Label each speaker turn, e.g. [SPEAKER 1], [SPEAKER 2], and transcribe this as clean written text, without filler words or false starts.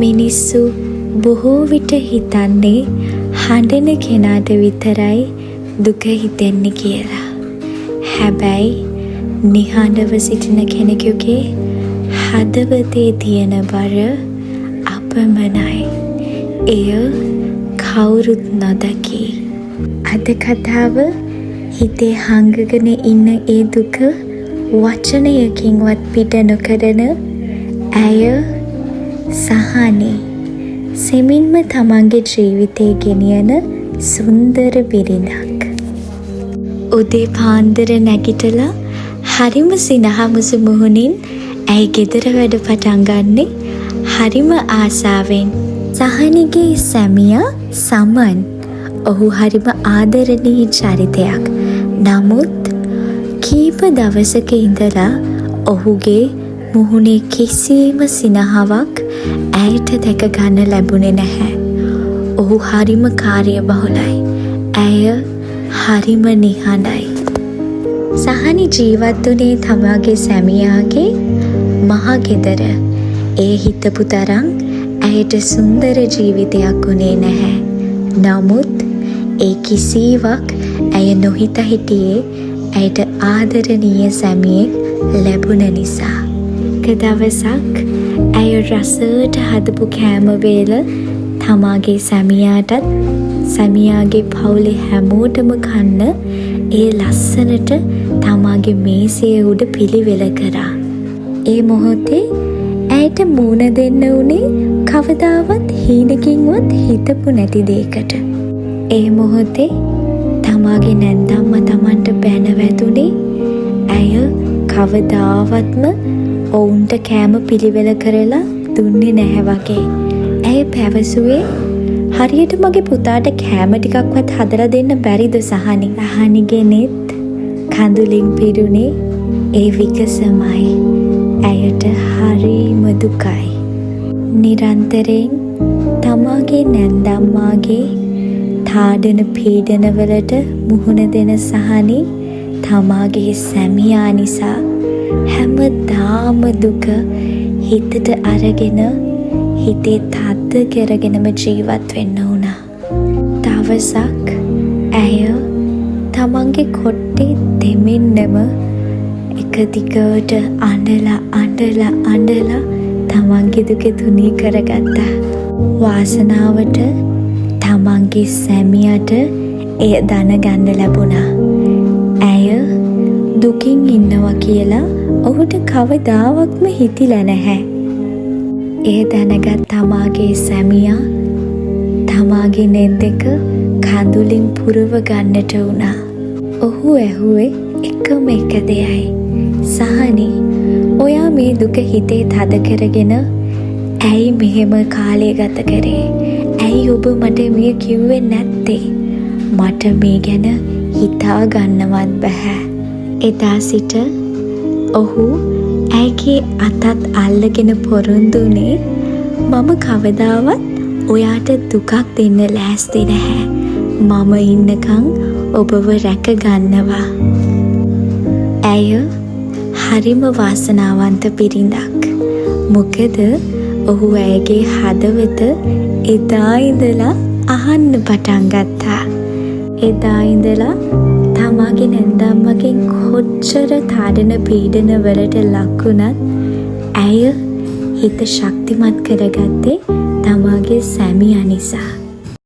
[SPEAKER 1] මිනිස්සු බොහෝ විට හිතන්නේ හඬන කෙනාට විතරයි දුක හිතෙන්නේ කියලා. හැබැයි නිහඬව සිටින කෙනෙකුගේ හදවතේ තියෙන බර අපමණයි. එය කවුරුත් නොදකි. අද කතාව හිතේ හංගගෙන ඉන්න ඒ දුක වචනයකින්වත් පිට නොකරන ඇය සහනි සෙමින්ම තමන්ගේ ජීවිතය ගෙනියන සුන්දර බිරිඳක්. උදේ පාන්දර නැගිටලා හරිම සිනහමුසු මුහුණින් ඇයි ගෙදර වැඩ පටන් ගන්නෙ හරිම ආසාවෙන්. සහනිගේ සැමියා සමන්. ඔහු හරිම ආදරණීය චරිතයක්. නමුත් කීප දවසක ඉඳලා ඔහුගේ මුහුණේ කිසිම සිනහවක් ඇයට දැක ගන්න ලැබුණේ නැහැ. ඔහු හරිම කාර්යබහුලයි. ඇය හරිම නිහඬයි. සහනි ජීවත් වුණේ තමාගේ සැමියාගේ මහා ගෙදර. ඒ හිතපු තරම් ඇයට සුන්දර ජීවිතයක් වුණේ නැහැ. නමුත් ඒ කිසිවක් ඇය නොහිත හිටියේ ඇයට ආදරණීය සැමියෙක් ලැබුණ නිසා. එක දවසක් ඇය රසට හදපු කෑම වේල තමාගේ සැමියාටත් සැමියාගේ පවුලේ හැමෝටම කන්න ඒ ලස්සනට තමාගේ මේසය උඩ පිළිවෙල කරා. ඒ මොහොතේ ඇයට මූණ දෙන්න උනේ කවදාවත් හීනකින්වත් හිතපු නැති දෙයකට. ඒ මොහොතේ තමාගේ නැන්දම්ම තමන්ට බැන වැදුනේ ඇය කවදාවත්ම ඔවුන්ට කෑම පිළිවෙල කරලා දුන්නේ නැහැ වගේ. ඇය පැවසුවේ හරියට මගේ පුතාට කෑම ටිකක්වත් හදලා දෙන්න බැරිද සහනි? සහනිගේ නෙත් කඳුලින් පිරුණේ ඒ විකසමයි. ඇයට හරිම දුකයි. නිරන්තරයෙන් තමාගේ නැන්දම්මාගේ තාඩන පීඩනවලට මුහුණ දෙන සහනි තමාගේ සැමියා නිසා හැමදාම දුක හිතට අරගෙන හිතේ තද්ද කරගෙනම ජීවත් වෙන්න වුණා. දවසක් ඇය තමන්ගේ කොට්ටේ දෙමින්නම එක දිගට අඬලා තමන්ගේ දුක තුනී කරගත්තා. වාසනාවට තමන්ගේ සැමියාට එය දැනගන්න ලැබුණා. ඇය දුකින් ඉන්නවා කියලා ඔහුට කවදාවත්ම හිතිලා නැහැ. එය දැනගත් තමාගේ සැමියා තමාගේ නෙත් දෙක කඳුලින් පුරව ගන්නට වුණා. ඔහු ඇහුවේ එකම එක දෙයයි. සහනි, ඔයා මේ දුක හිතේ තද කරගෙන ඇයි මෙහෙම කාලය ගත කරේ? ඇයි ඔබ මට මේ කිව්වේ නැත්තේ? මට මේ ගැන හිතා ගන්නවත් බෑ. එදා සිට ඔහු ඇයගේ අතත් අල්ලගෙන පොරොන්දුනේ මම කවදාවත් ඔයාට දුකක් දෙන්න ලෑස්ති නැහැ. මම ඉන්නකම් ඔබව රැක ගන්නවා. ඇය හරිම වාසනාවන්ත බිරිඳක්. මොකද ඔහු ඇයගේ හදවත එදා ඉඳලා අහන්න පටන් ගත්තා. එදා ඉඳලා තමාගේ නැන්දම්මගෙන් කොච්චර තාඩන පීඩන වලට ලක් වුණත් ඇය හිත ශක්තිමත් කරගත්තේ තමාගේ සැමියා නිසා.